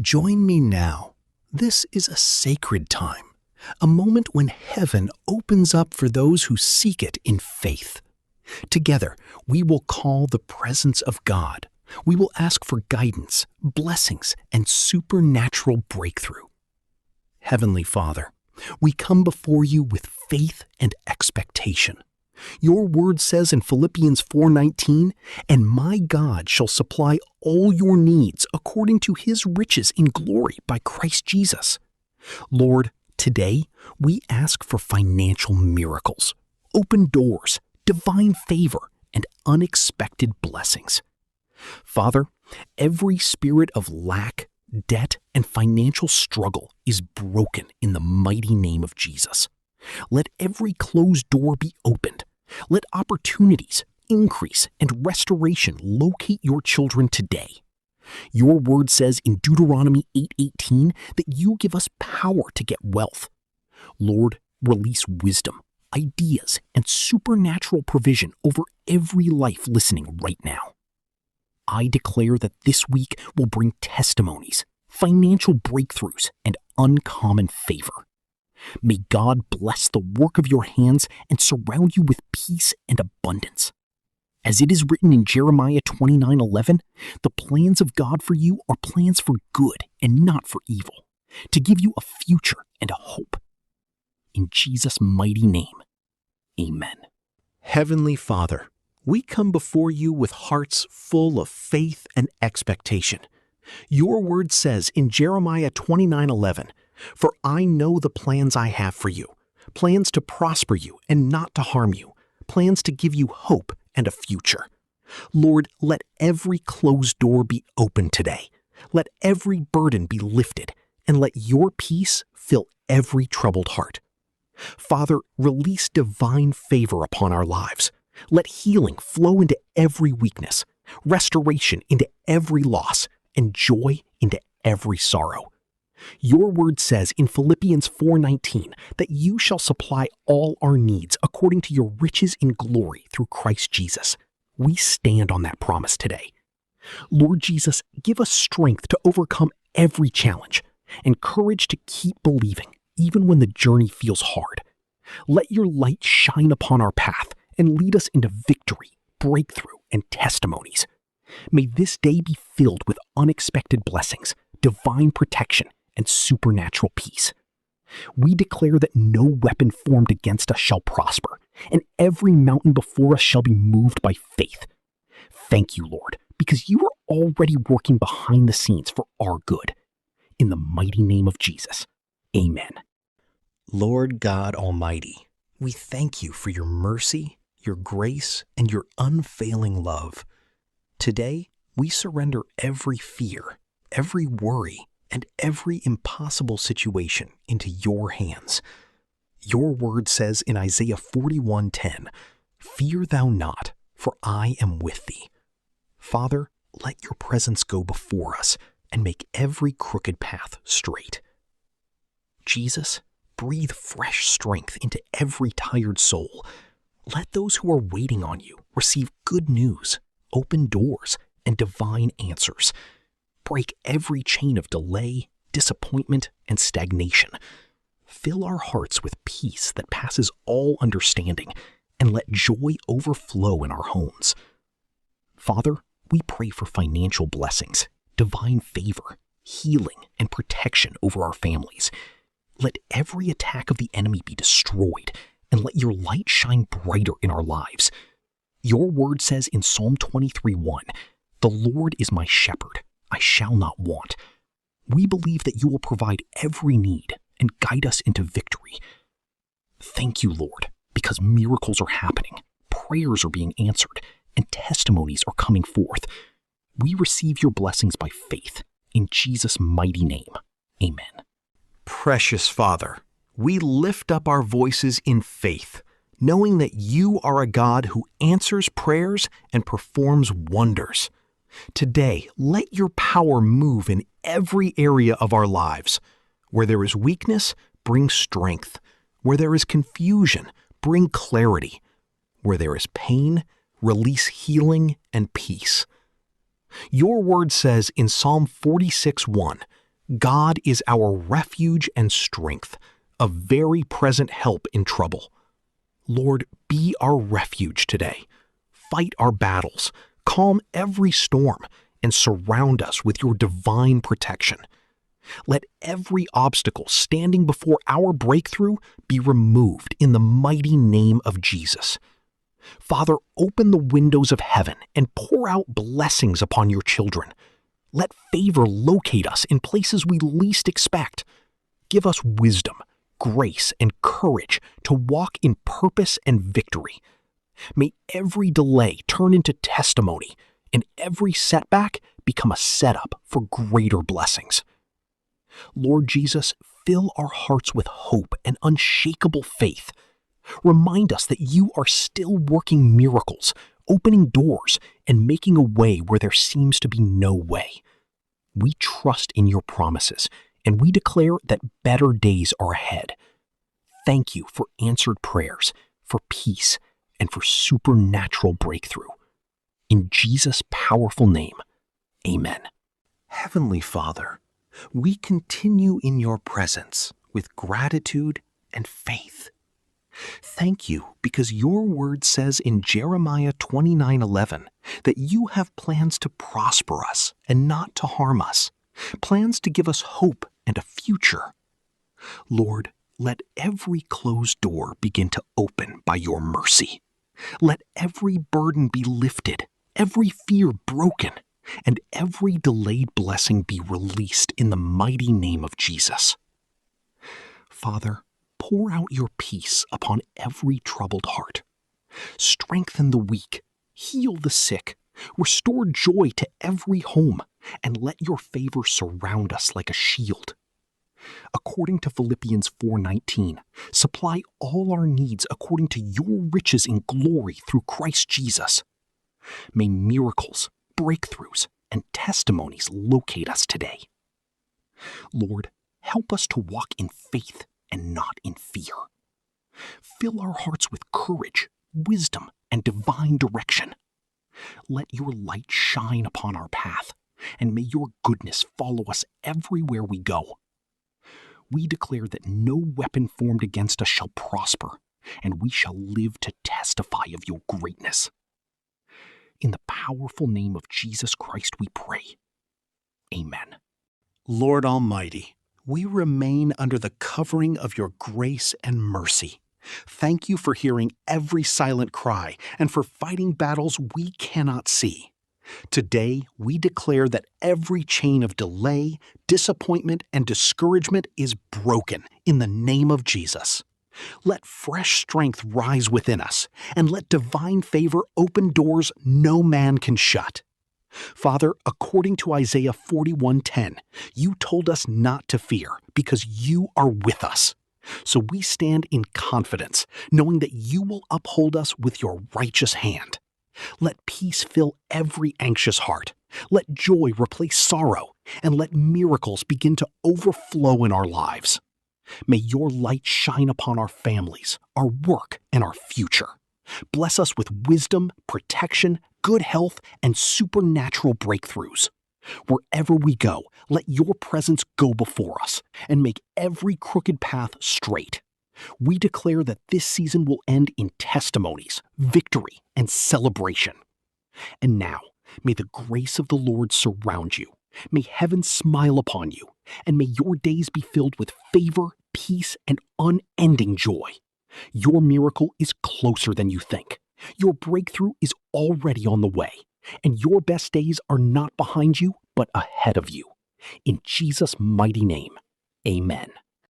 Join me now. This is a sacred time, a moment when heaven opens up for those who seek it in faith. Together, we will call the presence of God. We will ask for guidance, blessings, and supernatural breakthrough. Heavenly Father, we come before you with faith and expectation. Your word says in Philippians 4:19, "And my God shall supply all your needs according to his riches in glory by Christ Jesus." Lord, today we ask for financial miracles, open doors, divine favor, and unexpected blessings. Father, every spirit of lack, debt, and financial struggle is broken in the mighty name of Jesus. Let every closed door be opened. Let opportunities, increase, and restoration locate your children today. Your word says in Deuteronomy 8:18 that you give us power to get wealth. Lord, release wisdom, ideas, and supernatural provision over every life listening right now. I declare that this week will bring testimonies, financial breakthroughs, and uncommon favor. May God bless the work of your hands and surround you with peace and abundance. As it is written in Jeremiah 29:11, the plans of God for you are plans for good and not for evil, to give you a future and a hope. In Jesus' mighty name, amen. Heavenly Father, we come before you with hearts full of faith and expectation. Your word says in Jeremiah 29:11, "For I know the plans I have for you, plans to prosper you and not to harm you, plans to give you hope and a future." Lord, let every closed door be open today. Let every burden be lifted, and let your peace fill every troubled heart. Father, release divine favor upon our lives. Let healing flow into every weakness, restoration into every loss, and joy into every sorrow. Your word says in Philippians 4:19 that you shall supply all our needs according to your riches in glory through Christ Jesus. We stand on that promise today. Lord Jesus, give us strength to overcome every challenge and courage to keep believing even when the journey feels hard. Let your light shine upon our path and lead us into victory, breakthrough, and testimonies. May this day be filled with unexpected blessings, divine protection, and supernatural peace. We declare that no weapon formed against us shall prosper, and every mountain before us shall be moved by faith. Thank you, Lord, because you are already working behind the scenes for our good. In the mighty name of Jesus, amen. Lord God Almighty, we thank you for your mercy, your grace, and your unfailing love. Today, we surrender every fear, every worry, and every impossible situation into your hands. Your word says in Isaiah 41:10, "Fear thou not, for I am with thee." Father, let your presence go before us and make every crooked path straight. Jesus, breathe fresh strength into every tired soul. Let those who are waiting on you receive good news, open doors, and divine answers. Break every chain of delay, disappointment, and stagnation. Fill our hearts with peace that passes all understanding, and let joy overflow in our homes. Father, we pray for financial blessings, divine favor, healing, and protection over our families. Let every attack of the enemy be destroyed, and let your light shine brighter in our lives. Your word says in Psalm 23:1, "The Lord is my shepherd, I shall not want." We believe that you will provide every need and guide us into victory. Thank you, Lord, because miracles are happening, prayers are being answered, and testimonies are coming forth. We receive your blessings by faith. In Jesus' mighty name, amen. Precious Father, we lift up our voices in faith, knowing that you are a God who answers prayers and performs wonders. Today, let your power move in every area of our lives. Where there is weakness, bring strength. Where there is confusion, bring clarity. Where there is pain, release healing and peace. Your word says in Psalm 46:1, God is our refuge and strength, a very present help in trouble. Lord, be our refuge today. Fight our battles, calm every storm, and surround us with your divine protection. Let every obstacle standing before our breakthrough be removed in the mighty name of Jesus. Father, open the windows of heaven and pour out blessings upon your children. Let favor locate us in places we least expect. Give us wisdom, grace, and courage to walk in purpose and victory. May every delay turn into testimony and every setback become a setup for greater blessings. Lord Jesus, fill our hearts with hope and unshakable faith. Remind us that you are still working miracles, opening doors, and making a way where there seems to be no way. We trust in your promises, and we declare that better days are ahead. Thank you for answered prayers, for peace, and for supernatural breakthrough. In Jesus' powerful name, amen. Heavenly Father, we continue in your presence with gratitude and faith. Thank you because your word says in Jeremiah 29:11 that you have plans to prosper us and not to harm us, plans to give us hope and a future. Lord, let every closed door begin to open by your mercy. Let every burden be lifted, every fear broken, and every delayed blessing be released in the mighty name of Jesus. Father, pour out your peace upon every troubled heart. Strengthen the weak, heal the sick, restore joy to every home, and let your favor surround us like a shield. According to Philippians 4:19, supply all our needs according to your riches in glory through Christ Jesus. May miracles, breakthroughs, and testimonies locate us today. Lord, help us to walk in faith and not in fear. Fill our hearts with courage, wisdom, and divine direction. Let your light shine upon our path, and may your goodness follow us everywhere we go. We declare that no weapon formed against us shall prosper, and we shall live to testify of your greatness. In the powerful name of Jesus Christ we pray. Amen. Lord Almighty, we remain under the covering of your grace and mercy. Thank you for hearing every silent cry and for fighting battles we cannot see. Today, we declare that every chain of delay, disappointment, and discouragement is broken in the name of Jesus. Let fresh strength rise within us, and let divine favor open doors no man can shut. Father, according to Isaiah 41:10, you told us not to fear because you are with us. So we stand in confidence, knowing that you will uphold us with your righteous hand. Let peace fill every anxious heart. Let joy replace sorrow, and let miracles begin to overflow in our lives. May your light shine upon our families, our work, and our future. Bless us with wisdom, protection, good health, and supernatural breakthroughs. Wherever we go, let your presence go before us and make every crooked path straight. We declare that this season will end in testimonies, victory, and celebration. And now, may the grace of the Lord surround you. May heaven smile upon you, and may your days be filled with favor, peace, and unending joy. Your miracle is closer than you think. Your breakthrough is already on the way, and your best days are not behind you, but ahead of you. In Jesus' mighty name, amen.